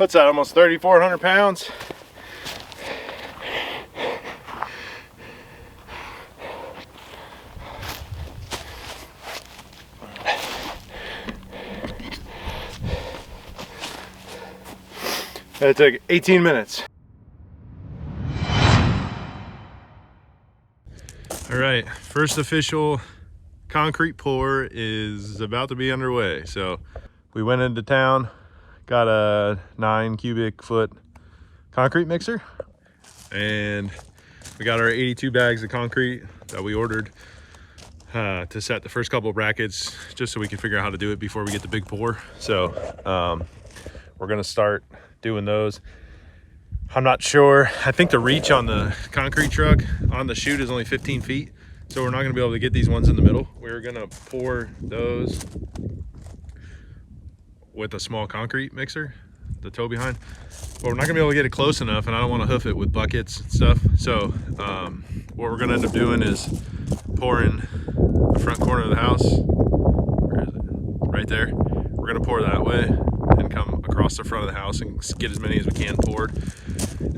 What's that, almost 3,400 pounds? It took 18 minutes. All right, first official concrete pour is about to be underway. So we went into town, got a 9 cubic foot concrete mixer, and we got our 82 bags of concrete that we ordered to set the first couple of brackets, just so we can figure out how to do it before we get the big pour. So we're gonna start doing those. I'm not sure. I think the reach on the concrete truck on the chute is only 15 feet. So we're not gonna be able to get these ones in the middle. We're gonna pour those with a small concrete mixer, the toe behind, but we're not gonna be able to get it close enough, and I don't wanna hoof it with buckets and stuff. So what we're gonna end up doing is pouring the front corner of the house. Where is it? Right there. We're gonna pour that way and come across the front of the house and get as many as we can poured.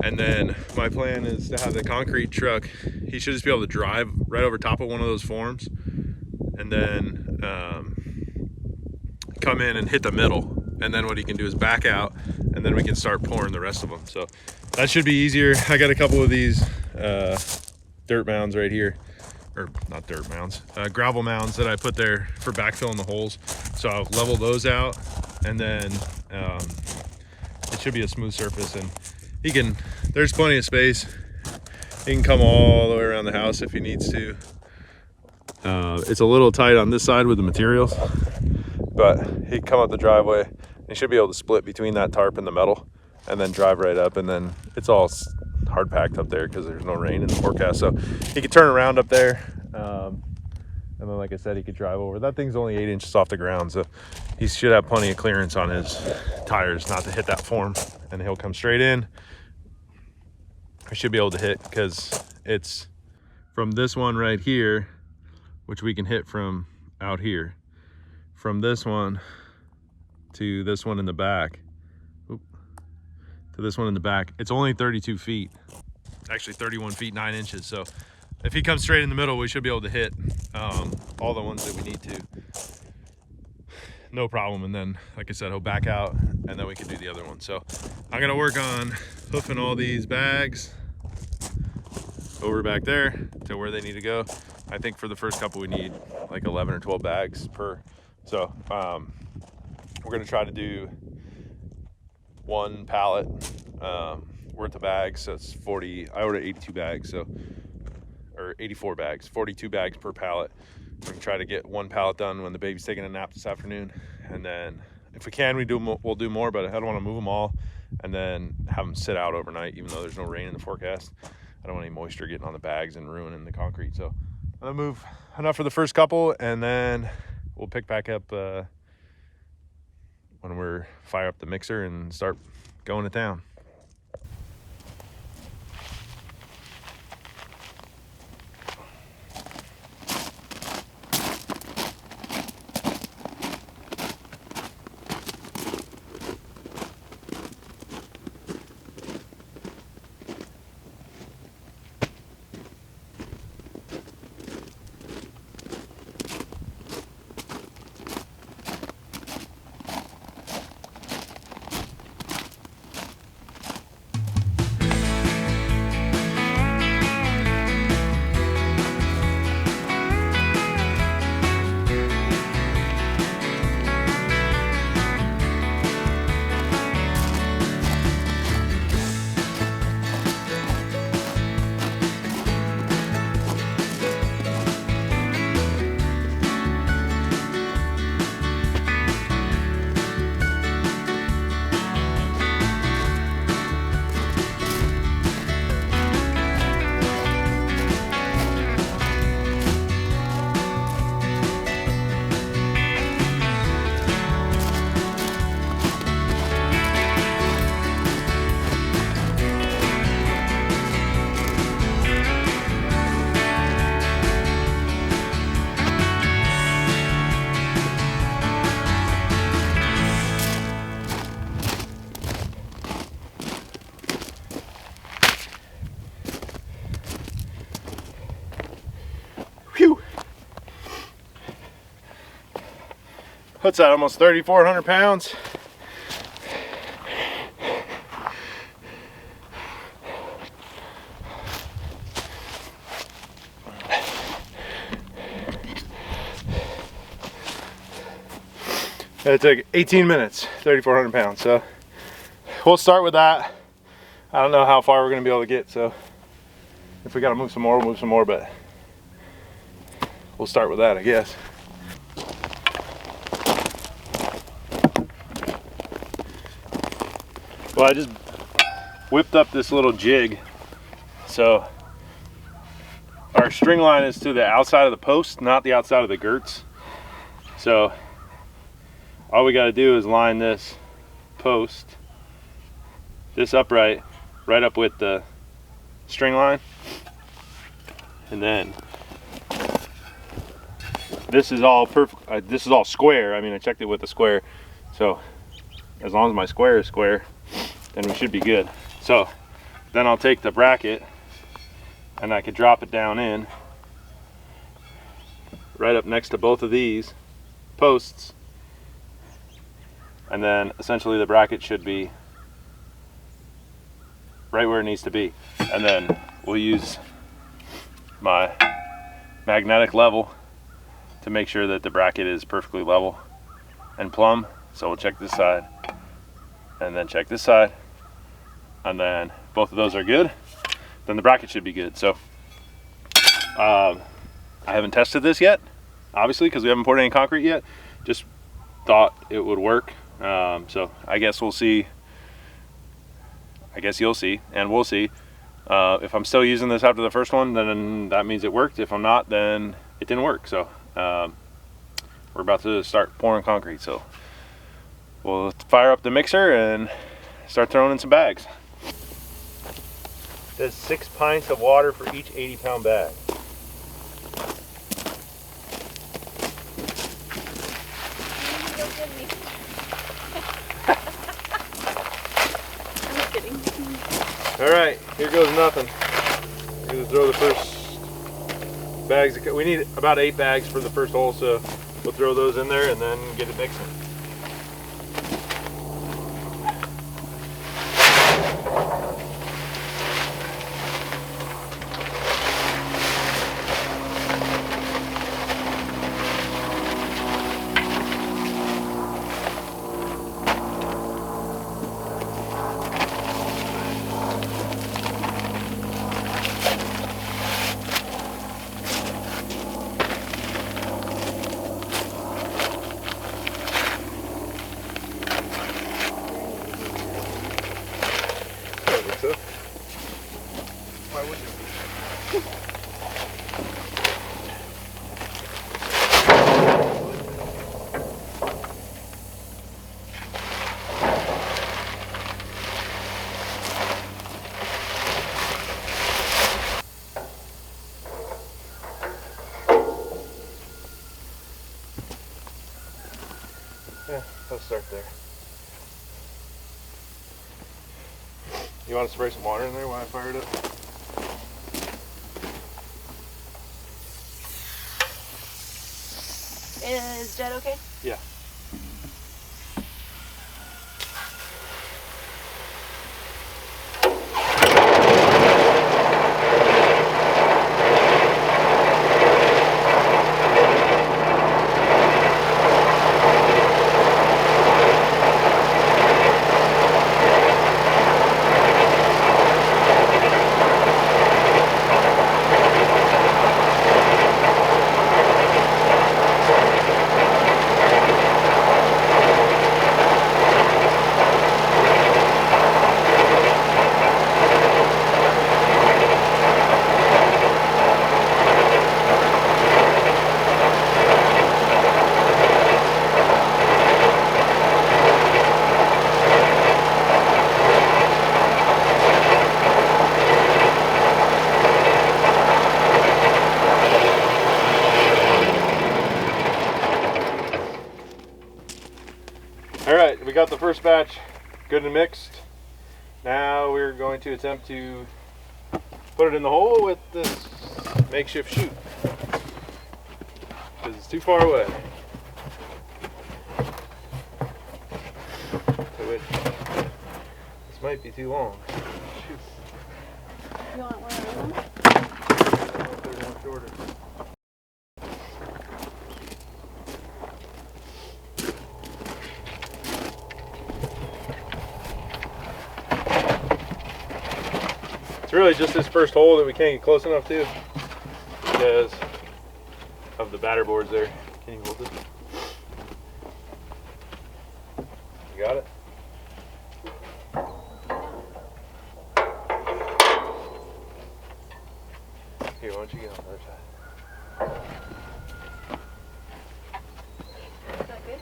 And then my plan is to have the concrete truck, he should just be able to drive right over top of one of those forms, and then come in and hit the middle. And then what he can do is back out, and then we can start pouring the rest of them. So that should be easier. I got a couple of these dirt mounds right here, or not dirt mounds, gravel mounds that I put there for backfilling the holes. So I'll level those out, and then it should be a smooth surface, and there's plenty of space. He can come all the way around the house if he needs to. It's a little tight on this side with the materials, but he can come up the driveway. He should be able to split between that tarp and the metal, and then drive right up, and then it's all hard packed up there because there's no rain in the forecast. So he could turn around up there, and then like I said, he could drive over. That thing's only 8 inches off the ground, so he should have plenty of clearance on his tires not to hit that form, and he'll come straight in. I should be able to hit, because it's from this one right here, which we can hit from out here, from this one to this one in the back, to this one in the back, it's only 32 feet, actually 31 feet 9 inches. So if he comes straight in the middle, we should be able to hit all the ones that we need to, no problem. And then, like I said, he'll back out, and then we can do the other one. So I'm gonna work on hoofing all these bags over back there to where they need to go. I think for the first couple we need like 11 or 12 bags per. So we're gonna try to do 1 pallet worth of bags. So it's 40, I ordered 82 bags, so, or 84 bags, 42 bags per pallet. We're gonna try to get 1 pallet done when the baby's taking a nap this afternoon, and then if we can, we'll do more, but I don't want to move them all and then have them sit out overnight, even though there's no rain in the forecast. I don't want any moisture getting on the bags and ruining the concrete. So I'm gonna move enough for the first couple, and then we'll pick back up when we're fire up the mixer and start going to town. what's that, almost 3,400 pounds. It took 18 minutes, 3,400 pounds. So we'll start with that. I don't know how far we're gonna be able to get, so if we gotta move some more, we'll move some more, but we'll start with that, I guess. Well, I just whipped up this little jig. So our string line is to the outside of the post, not the outside of the girts. So all we got to do is line this post, this upright, right up with the string line. And then this is all perfect. This is all square. I mean, I checked it with the square. So as long as my square is square, then we should be good. So then I'll take the bracket and I could drop it down in right up next to both of these posts. And then essentially the bracket should be right where it needs to be. And then we'll use my magnetic level to make sure that the bracket is perfectly level and plumb. So we'll check this side and then check this side. And then both of those are good. Then the bracket should be good. So I haven't tested this yet, obviously, because we haven't poured any concrete yet. Just thought it would work. So I guess we'll see. I guess you'll see, and we'll see. If I'm still using this after the first one, then that means it worked. If I'm not, then it didn't work. So we're about to start pouring concrete. So we'll fire up the mixer and start throwing in some bags. There's 6 pints of water for each 80-pound bag. All right, here goes nothing. We're gonna throw the first bags. We need about 8 bags for the first hole, so we'll throw those in there and then get it mixing. Why would you? Yeah, let's start there. You want to spray some water in there while I fire it up? Is Jed okay? Yeah. All right, we got the first batch good and mixed. Now we're going to attempt to put it in the hole with this makeshift chute because it's too far away. it. This might be too long. Shoot. You want one of them? They're more shorter. It's really just this first hole that we can't get close enough to because of the batter boards there. Can you hold it? You got it? Here, why don't you get on the other side? Is that good?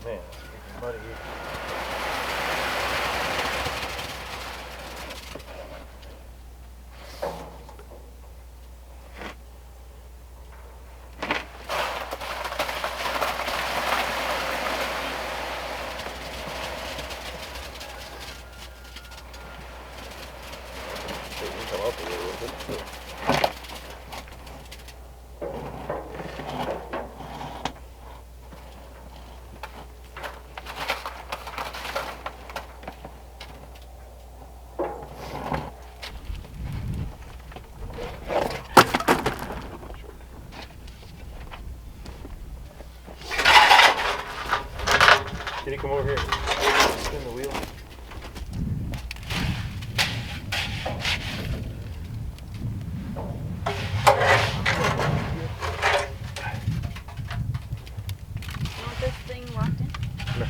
Man, it's getting muddy here. It can come up a little bit. Can you come over here? Spin the wheel. You want this thing locked in? No.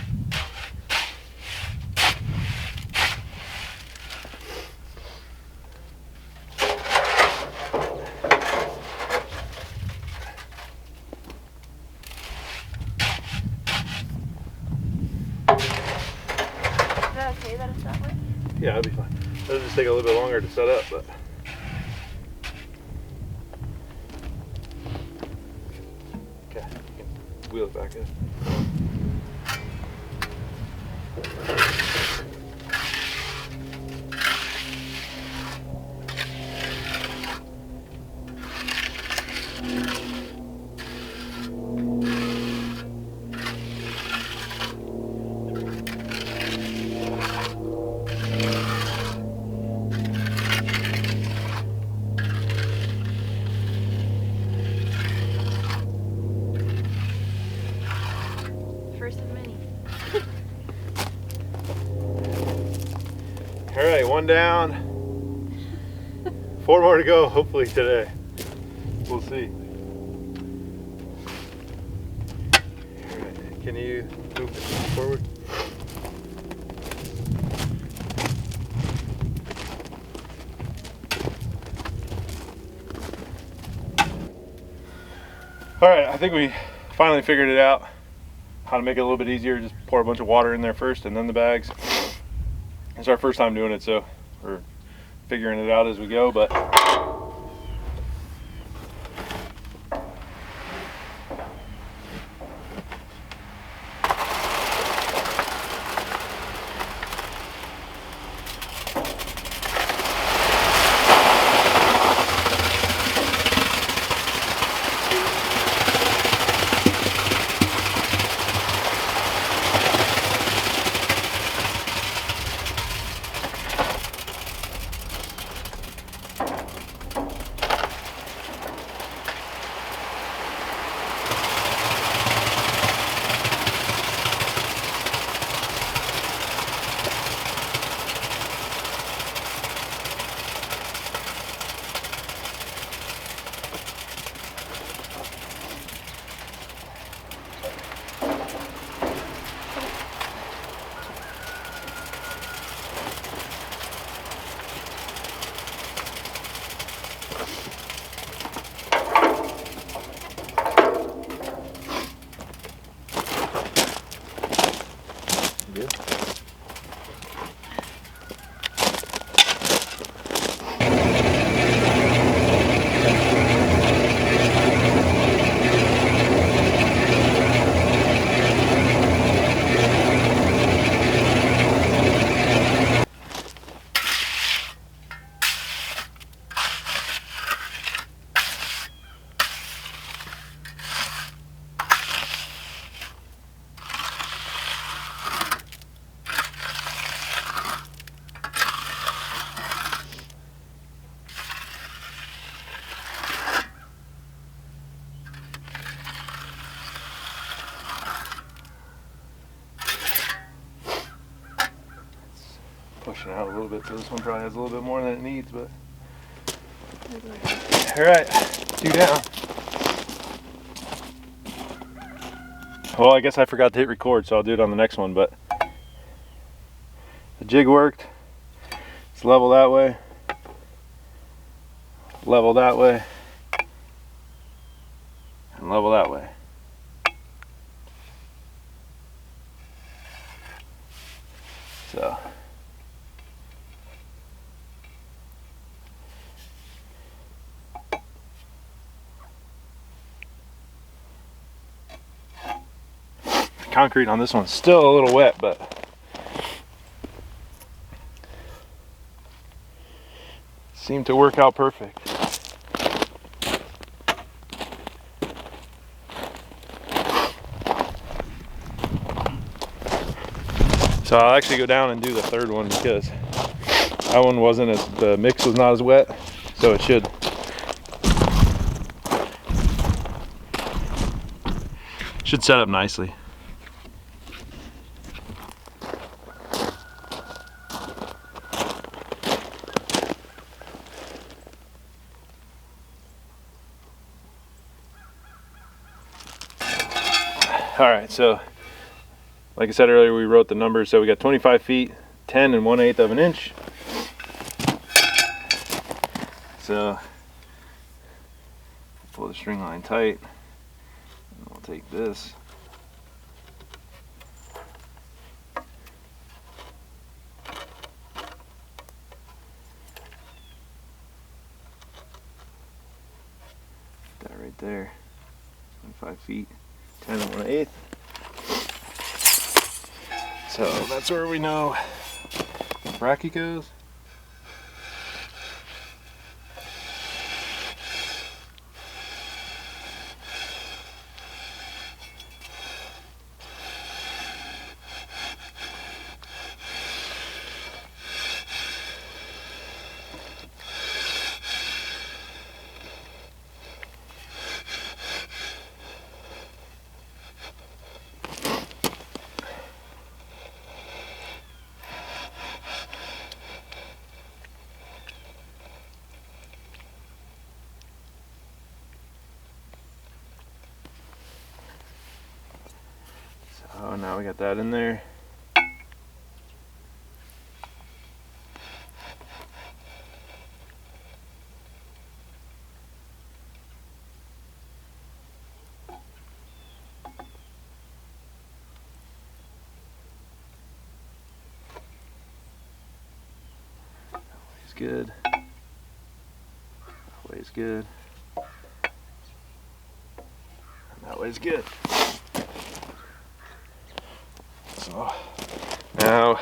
Is that okay that it's that way? Yeah, that'll be fine. It'll just take a little bit longer to set up, but. Okay, you can wheel it back in. First of many. All right, one down. 4 more to go, hopefully today. We'll see. All right, can you move this forward? All right, I think we finally figured it out. How to make it a little bit easier. Just pour a bunch of water in there first and then the bags. It's our first time doing it, so we're figuring it out as we go, but pushing out a little bit, so this one probably has a little bit more than it needs, but. All right, 2 down. Well, I guess I forgot to hit record, so I'll do it on the next one, but the jig worked. It's level that way, level that way, and level that way. So. Concrete on this one's still a little wet, but seemed to work out perfect. So I'll actually go down and do the third one because that one wasn't as, the mix was not as wet, so it should set up nicely. All right, so like I said earlier, we wrote the numbers. So we got 25 feet, 10 1/8 of an inch. So pull the string line tight, and we'll take this. Put that right there, 25 feet. 10 1/8. So that's where we know the bracket goes. Oh, now we got that in there. That way's good. That way's good. And that way's good. So now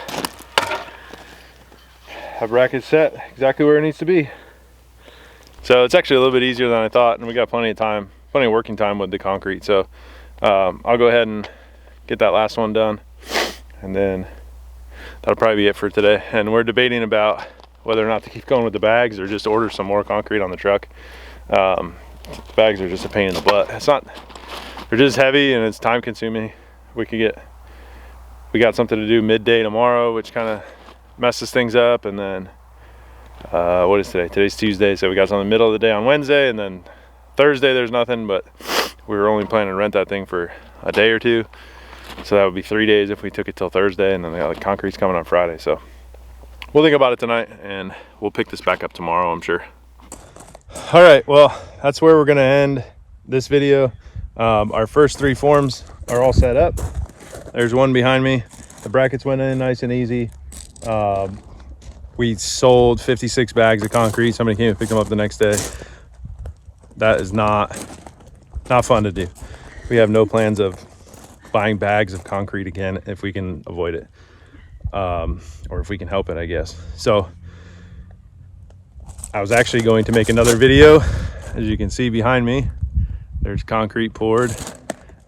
our bracket's set exactly where it needs to be. So it's actually a little bit easier than I thought, and we got plenty of time, plenty of working time with the concrete. So I'll go ahead and get that last one done, and then that'll probably be it for today. And we're debating about whether or not to keep going with the bags or just order some more concrete on the truck. Bags are just a pain in the butt. They're just heavy and it's time consuming. We got something to do midday tomorrow, which kind of messes things up. And then, what is today? Today's Tuesday, so we got something in the middle of the day on Wednesday, and then Thursday there's nothing, but we were only planning to rent that thing for a day or two. So that would be 3 days if we took it till Thursday, and then the concrete's coming on Friday. So we'll think about it tonight, and we'll pick this back up tomorrow, I'm sure. All right, well, that's where we're gonna end this video. Our first 3 forms are all set up. There's one behind me. The brackets went in nice and easy. We sold 56 bags of concrete. Somebody came and picked them up the next day. That is not fun to do. We have no plans of buying bags of concrete again if we can avoid it, or if we can help it, I guess. So I was actually going to make another video. As you can see behind me, there's concrete poured,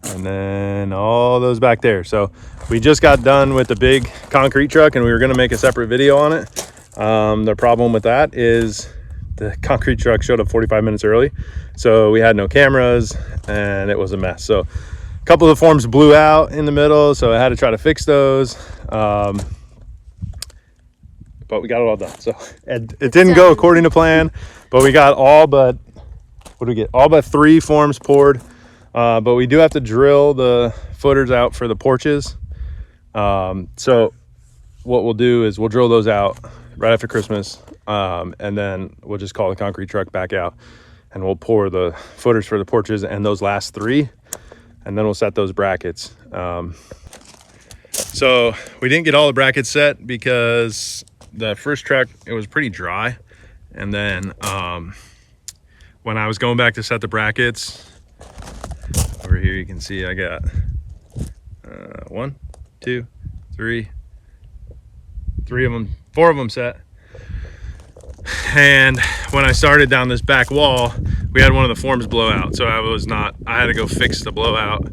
and then all those back there. So we just got done with the big concrete truck, and we were going to make a separate video on it. The problem with that is the concrete truck showed up 45 minutes early, so we had no cameras and it was a mess. So a couple of the forms blew out in the middle, so I had to try to fix those. but we got it all done. So it didn't go according to plan, but we got all but, what do we get? All but 3 forms poured. But we do have to drill the footers out for the porches. So what we'll do is we'll drill those out right after Christmas. And then we'll just call the concrete truck back out and we'll pour the footers for the porches and those last 3. And then we'll set those brackets. So we didn't get all the brackets set because the first truck, it was pretty dry. And then when I was going back to set the brackets, over here you can see I got 1, 2, 3 of them, 4 of them set. And when I started down this back wall, we had one of the forms blow out. So I had to go fix the blowout.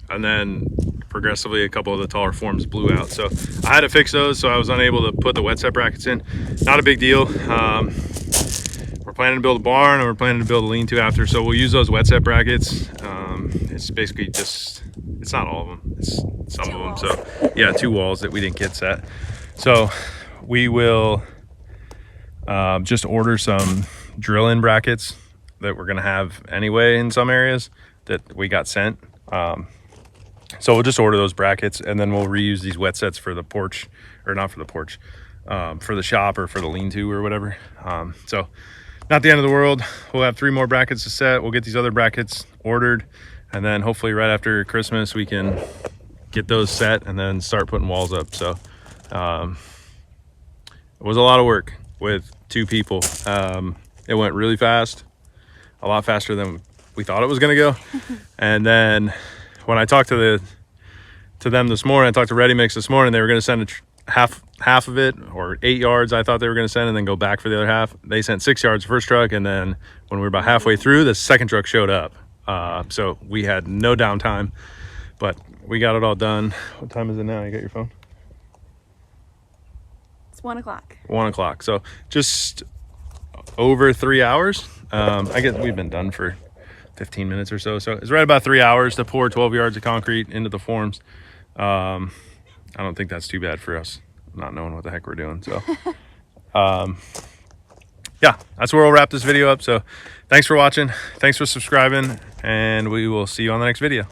And then progressively a couple of the taller forms blew out. So I had to fix those. So I was unable to put the wet set brackets in. Not a big deal. We're planning to build a barn and we're planning to build a lean-to after. So we'll use those wet set brackets. It's basically just, it's not all of them. It's some of them. So yeah, 2 walls that we didn't get set. So we will just order some drill-in brackets that we're gonna have anyway in some areas that we got sent. So we'll just order those brackets and then we'll reuse these wet sets for the porch, or not for the porch, for the shop or for the lean-to or whatever. So not the end of the world. We'll have 3 more brackets to set. We'll get these other brackets ordered, and then hopefully right after Christmas we can get those set and then start putting walls up. So it was a lot of work with 2 people. It went really fast, a lot faster than we thought it was gonna go. And then when I talked to them this morning, I talked to Ready Mix this morning, they were gonna send half of it, or 8 yards I thought they were gonna send, and then go back for the other half. They sent 6 yards first truck, and then when we were about halfway through, the second truck showed up. So we had no downtime, but we got it all done. What time is it now? You got your phone? It's 1 o'clock. 1 o'clock. So just over 3 hours. I guess we've been done for 15 minutes or so. So it's right about 3 hours to pour 12 yards of concrete into the forms. I don't think that's too bad for us not knowing what the heck we're doing. So yeah, that's where we'll wrap this video up. So thanks for watching. Thanks for subscribing, and we will see you on the next video.